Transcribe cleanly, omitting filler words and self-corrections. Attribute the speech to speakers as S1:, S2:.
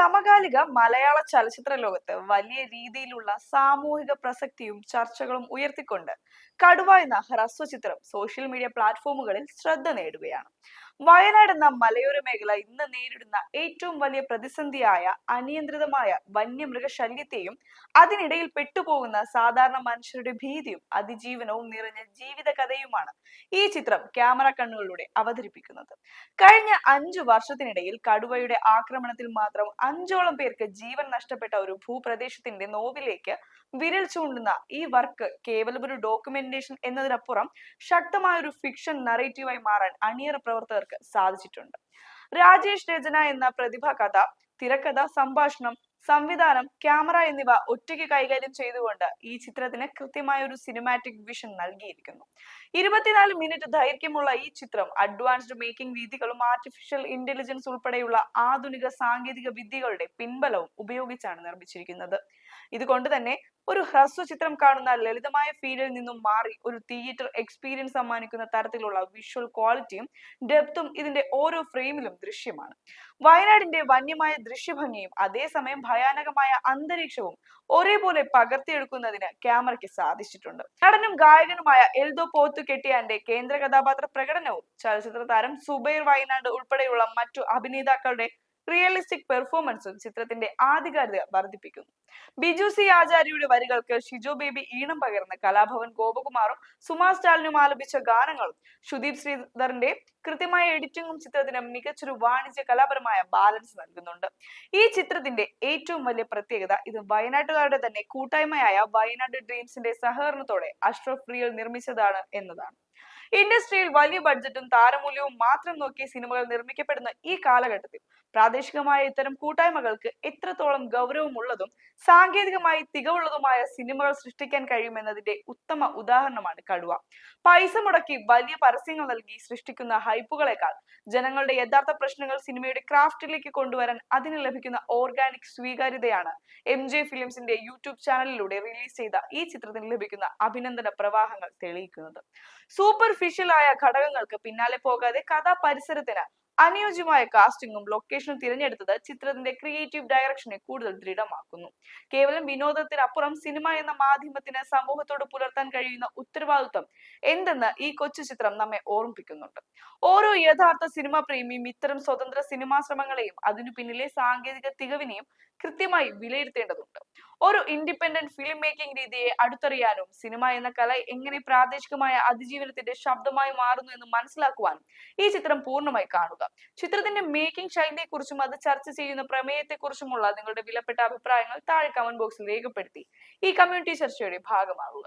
S1: സമകാലിക മലയാള ചലച്ചിത്ര ലോകത്ത് വലിയ രീതിയിലുള്ള സാമൂഹിക പ്രസക്തിയും ചർച്ചകളും ഉയർത്തിക്കൊണ്ട് കടുവ എന്ന ഹ്രസ്വചിത്രം സോഷ്യൽ മീഡിയ പ്ലാറ്റ്ഫോമുകളിൽ ശ്രദ്ധ നേടുകയാണ്. വയനാട് എന്ന മലയോര മേഖല ഇന്ന് നേരിടുന്ന ഏറ്റവും വലിയ പ്രതിസന്ധിയായ അനിയന്ത്രിതമായ വന്യമൃഗശല്യത്തെയും അതിനിടയിൽ പെട്ടുപോകുന്ന സാധാരണ മനുഷ്യരുടെ ഭീതിയും അതിജീവനവും നിറഞ്ഞ ജീവിത കഥയുമാണ് ഈ ചിത്രം ക്യാമറ കണ്ണുകളിലൂടെ അവതരിപ്പിക്കുന്നത്. കഴിഞ്ഞ 5 വർഷത്തിനിടയിൽ കടുവയുടെ ആക്രമണത്തിൽ മാത്രം 5ഓളം പേർക്ക് ജീവൻ നഷ്ടപ്പെട്ട ഒരു ഭൂപ്രദേശത്തിന്റെ നോവിലേക്ക് വിരൽ ചൂണ്ടുന്ന ഈ വർക്ക് കേവലം ഒരു ഡോക്യുമെന്റേഷൻ എന്നതിനപ്പുറം ശക്തമായ ഒരു ഫിക്ഷൻ നറേറ്റീവായി മാറാൻ അണിയറ പ്രവർത്തകർക്ക് സാധിച്ചിട്ടുണ്ട്. രാജേഷ് രചന എന്ന പ്രതിഭ കഥ, തിരക്കഥ, സംഭാഷണം, സംവിധാനം, ക്യാമറ എന്നിവ ഒറ്റയ്ക്ക് കൈകാര്യം ചെയ്തുകൊണ്ട് ഈ ചിത്രത്തിന് കൃത്യമായ ഒരു സിനിമാറ്റിക് വിഷൻ നൽകിയിരിക്കുന്നു. 24 മിനിറ്റ് ദൈർഘ്യമുള്ള ഈ ചിത്രം അഡ്വാൻസ്ഡ് മേക്കിംഗ് രീതികളും ആർട്ടിഫിഷ്യൽ ഇന്റലിജൻസ് ഉൾപ്പെടെയുള്ള ആധുനിക സാങ്കേതിക വിദ്യകളുടെ പിൻബലവും ഉപയോഗിച്ചാണ് നിർമ്മിച്ചിരിക്കുന്നത്. ഇതുകൊണ്ട് തന്നെ ഒരു ഹ്രസ്വചിത്രം കാണുന്ന ലളിതമായ ഫീലിൽ നിന്നും മാറി ഒരു തിയേറ്റർ എക്സ്പീരിയൻസ് സമ്മാനിക്കുന്ന തരത്തിലുള്ള വിഷ്വൽ ക്വാളിറ്റിയും ഡെപ്തും ഇതിന്റെ ഓരോ ഫ്രെയിമിലും ദൃശ്യമാണ്. വയനാടിന്റെ വന്യമായ ദൃശ്യഭംഗിയും അതേസമയം ഭയാനകമായ അന്തരീക്ഷവും ഒരേപോലെ പകർത്തിയെടുക്കുന്നതിന് ക്യാമറയ്ക്ക് സാധിച്ചിട്ടുണ്ട്. നടനും ഗായകനുമായ എൽദോ പോത്തുകെട്ടിയാന്റെ കേന്ദ്ര കഥാപാത്ര പ്രകടനവും ചലച്ചിത്ര താരം സുബൈർ വയനാട് ഉൾപ്പെടെയുള്ള മറ്റു അഭിനേതാക്കളുടെ റിയലിസ്റ്റിക് പെർഫോമൻസും ചിത്രത്തിന്റെ ആധികാരികത വർദ്ധിപ്പിക്കുന്നു. ബിജു സി ആചാര്യയുടെ വരികൾക്ക് ഷിജോ ബേബി ഈണം പകർന്ന കലാഭവൻ ഗോപകുമാറും സുമാ സ്റ്റാലിനും ആലപിച്ച ഗാനങ്ങളും സുദീപ് ശ്രീധറിന്റെ കൃത്യമായ എഡിറ്റിംഗും ചിത്രത്തിന് മികച്ചൊരു വാണിജ്യ കലാപരമായ ബാലൻസ് നൽകുന്നുണ്ട്. ഈ ചിത്രത്തിന്റെ ഏറ്റവും വലിയ പ്രത്യേകത ഇത് വയനാട്ടുകാരുടെ തന്നെ കൂട്ടായ്മയായ വയനാട് ഡ്രീംസിന്റെ സഹകരണത്തോടെ അഷ്റഫ് റിയൽ നിർമ്മിച്ചതാണ് എന്നതാണ്. ഇൻഡസ്ട്രിയിൽ വലിയ ബഡ്ജറ്റും താരമൂല്യവും മാത്രം നോക്കി സിനിമകൾ നിർമ്മിക്കപ്പെടുന്ന ഈ കാലഘട്ടത്തിൽ പ്രാദേശികമായ ഇത്തരം കൂട്ടായ്മകൾക്ക് എത്രത്തോളം ഗൗരവമുള്ളതും സാങ്കേതികമായി തികവുള്ളതുമായ സിനിമകൾ സൃഷ്ടിക്കാൻ കഴിയുമെന്നതിന്റെ ഉത്തമ ഉദാഹരണമാണ് കടുവ. പൈസ മുടക്കി വലിയ പരസ്യങ്ങൾ നൽകി സൃഷ്ടിക്കുന്ന ഹൈപ്പുകളെക്കാൾ ജനങ്ങളുടെ യഥാർത്ഥ പ്രശ്നങ്ങൾ സിനിമയുടെ ക്രാഫ്റ്റിലേക്ക് കൊണ്ടുവരാൻ അതിന് ലഭിക്കുന്ന ഓർഗാനിക് സ്വീകാര്യതയാണ് MJ ഫിലിംസിന്റെ യൂട്യൂബ് ചാനലിലൂടെ റിലീസ് ചെയ്ത ഈ ചിത്രത്തിന് ലഭിക്കുന്ന അഭിനന്ദന പ്രവാഹങ്ങൾ തെളിയിക്കുന്നത്. സൂപ്പർഫിഷ്യലായ ഘടകങ്ങൾക്ക് പിന്നാലെ പോകാതെ കഥാപരിസരത്തിന് അനുയോജ്യമായ കാസ്റ്റിംഗും ലൊക്കേഷനും തിരഞ്ഞെടുത്തത് ചിത്രത്തിന്റെ ക്രിയേറ്റീവ് ഡയറക്ഷനെ കൂടുതൽ ദൃഢമാക്കുന്നു. കേവലം വിനോദത്തിനപ്പുറം സിനിമ എന്ന മാധ്യമത്തിന് സമൂഹത്തോട് പുലർത്താൻ കഴിയുന്ന ഉത്തരവാദിത്വം എന്തെന്ന് ഈ കൊച്ചു ചിത്രം നമ്മെ ഓർമ്മിപ്പിക്കുന്നുണ്ട്. ഓരോ യഥാർത്ഥ സിനിമാ പ്രേമിയും ഇത്തരം സ്വതന്ത്ര സിനിമാ ശ്രമങ്ങളെയും അതിനു പിന്നിലെ സാങ്കേതിക തികവിനെയും കൃത്യമായി വിലയിരുത്തേണ്ടതുണ്ട്. ഒരു ഇൻഡിപെൻഡന്റ് ഫിലിം മേക്കിംഗ് രീതിയെ അടുത്തറിയാനും സിനിമ എന്ന കല എങ്ങനെ പ്രാദേശികമായ അതിജീവനത്തിന്റെ ശബ്ദമായി മാറുന്നു എന്ന് മനസ്സിലാക്കുവാനും ഈ ചിത്രം പൂർണ്ണമായി കാണുക. ചിത്രത്തിന്റെ മേക്കിംഗ് ശൈലിയെക്കുറിച്ചും അത് ചർച്ച ചെയ്യുന്ന പ്രമേയത്തെക്കുറിച്ചുമുള്ള നിങ്ങളുടെ വിലപ്പെട്ട അഭിപ്രായങ്ങൾ താഴെ കമന്റ് ബോക്സിൽ രേഖപ്പെടുത്തി ഈ കമ്മ്യൂണിറ്റി ചർച്ചയുടെ ഭാഗമാകുക.